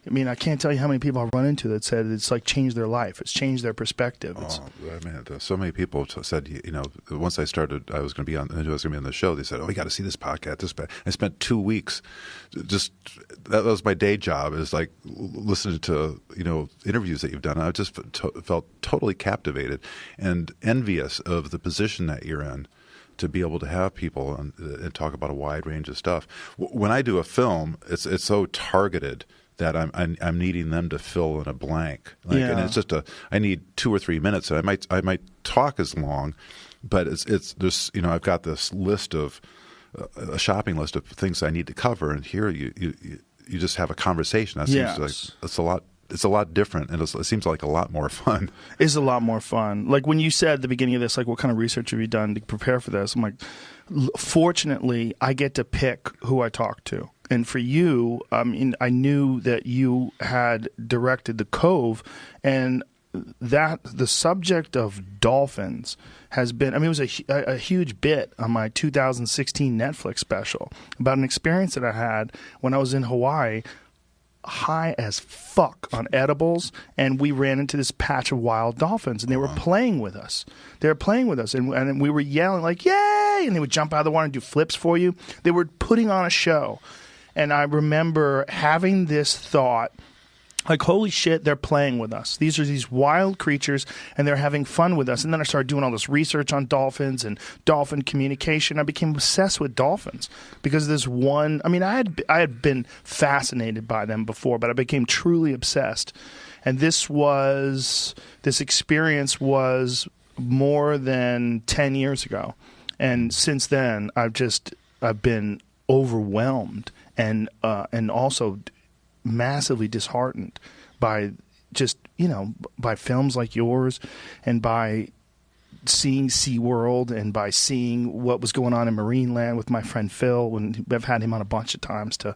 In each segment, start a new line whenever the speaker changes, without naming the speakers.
I mean, I can't tell you how many people I've run into that said it's like changed their life. It's changed their perspective.
I mean, so many people said, once I started, I was going to be on the show. They said, "Oh, you got to see this podcast." I spent 2 weeks, that was my day job, is like listening to interviews that you've done. I just felt totally captivated and envious of the position that you're in, to be able to have people and talk about a wide range of stuff. When I do a film, it's so targeted that I'm needing them to fill in a blank. And it's just I need 2 or 3 minutes. And I might talk as long, but it's there's I've got this list of a shopping list of things I need to cover, and here you just have a conversation. That seems like it's a lot. It's a lot different, and it seems like a lot more fun.
It's a lot more fun. Like when you said at the beginning of this, like, what kind of research have you done to prepare for this? I'm like, fortunately, I get to pick who I talk to. And for you, I mean, I knew that you had directed The Cove, and that the subject of dolphins has been, I mean, it was a huge bit on my 2016 Netflix special about an experience that I had when I was in Hawaii, high as fuck on edibles, and we ran into this patch of wild dolphins, and they were playing with us. They were playing with us, and we were yelling like, "Yay!" And they would jump out of the water and do flips for you. They were putting on a show. And I remember having this thought, like, holy shit, they're playing with us. These are these wild creatures, and they're having fun with us. And then I started doing all this research on dolphins and dolphin communication. I became obsessed with dolphins because this one, I mean, I had been fascinated by them before, but I became truly obsessed. And this experience was more than 10 years ago. And since then, I've been overwhelmed and also massively disheartened by just, by films like yours, and by seeing SeaWorld, and by seeing what was going on in Marineland with my friend Phil. And I've had him on a bunch of times to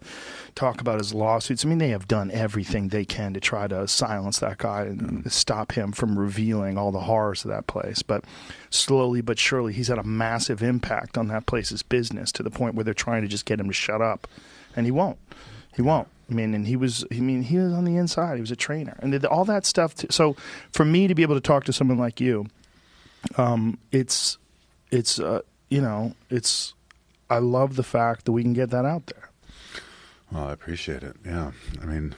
talk about his lawsuits. I mean, they have done everything they can to try to silence that guy and stop him from revealing all the horrors of that place. But slowly but surely, he's had a massive impact on that place's business, to the point where they're trying to just get him to shut up. And he won't. He won't. I mean, and he was on the inside. He was a trainer, and all that stuff. So for me to be able to talk to someone like you, it's I love the fact that we can get that out there.
Well, I appreciate it. Yeah. I mean,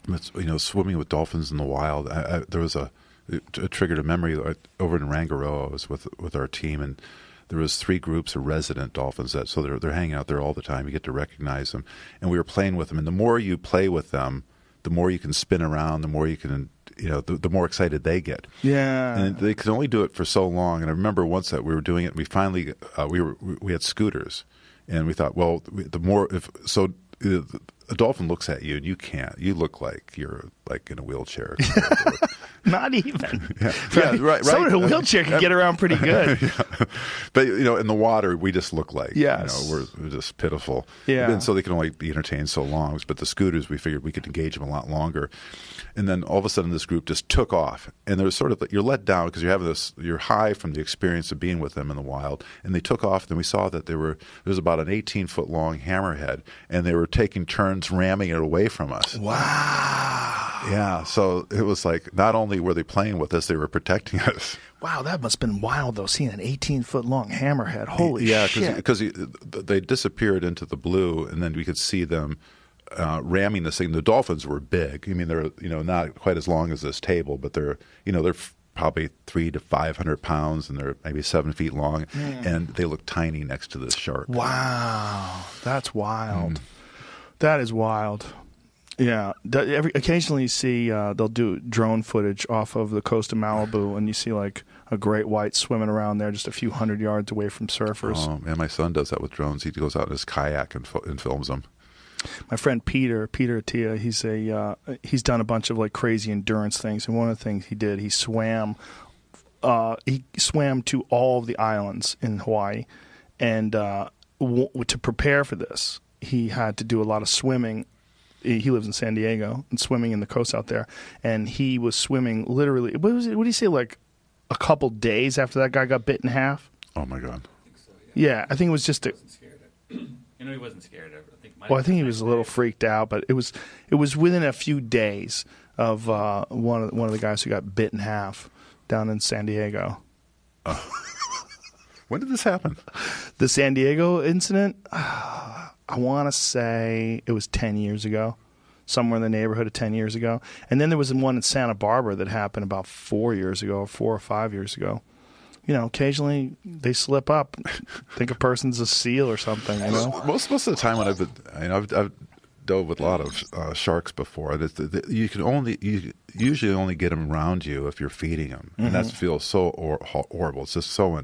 it's, swimming with dolphins in the wild. There was it triggered a memory over in Rangaroa. I was with our team, and there was 3 groups of resident dolphins so they're hanging out there all the time. You get to recognize them, and we were playing with them. And the more you play with them, the more you can spin around, the more you can, the more excited they get. Yeah. And they could only do it for so long. And I remember once that we were doing it, we finally we had scooters, and we thought, well, a dolphin looks at you and you can't. You look like you're like in a wheelchair.
Not even.
Yeah, right.
Someone in a wheelchair can get around pretty good.
Yeah. But in the water, we just look like we're just pitiful. Yeah. And so they can only be entertained so long. But the scooters, we figured we could engage them a lot longer. And then all of a sudden, this group just took off, and there was sort of you're let down because you're high from the experience of being with them in the wild. And they took off, and we saw that there was about an 18-foot long hammerhead, and they were taking turns ramming it away from us.
Wow.
Yeah. So it was like, not only were they playing with us, they were protecting us.
Wow, that must have been wild, though, seeing an 18-foot long hammerhead. Holy shit.
Yeah, because they disappeared into the blue, and then we could see them ramming this thing. The dolphins were big. I mean, they're not quite as long as this table, but they're probably 300 to 500 pounds, and they're maybe 7 feet long, and they look tiny next to this shark.
Wow, that's wild. That is wild. Yeah, occasionally you see they'll do drone footage off of the coast of Malibu, and you see like a great white swimming around there just a few hundred yards away from surfers.
Oh man, my son does that with drones. He goes out in his kayak and films them.
My friend Peter Attia, he's done a bunch of like crazy endurance things, and one of the things he did, he swam to all of the islands in Hawaii, and to prepare for this, he had to do a lot of swimming. He lives in San Diego, and swimming in the coast out there, and he was swimming literally. What do you say? Like a couple days after that guy got bit in half.
Oh my God.
I think so, yeah. I think it was just
He wasn't scared. He wasn't scared ever. I think
Well, I think he was a little freaked out, but it was within a few days of one of the guys who got bit in half down in San Diego.
When did this happen?
The San Diego incident, I want to say it was 10 years ago, somewhere in the neighborhood of 10 years ago. And then there was one in Santa Barbara that happened about 4 years ago, 4 or 5 years ago. You know, occasionally they slip up, think a person's a seal or something. You know,
most of the time when I've dove with a lot of sharks before. You usually only get them around you if you're feeding them, and that feels so horrible. It's just so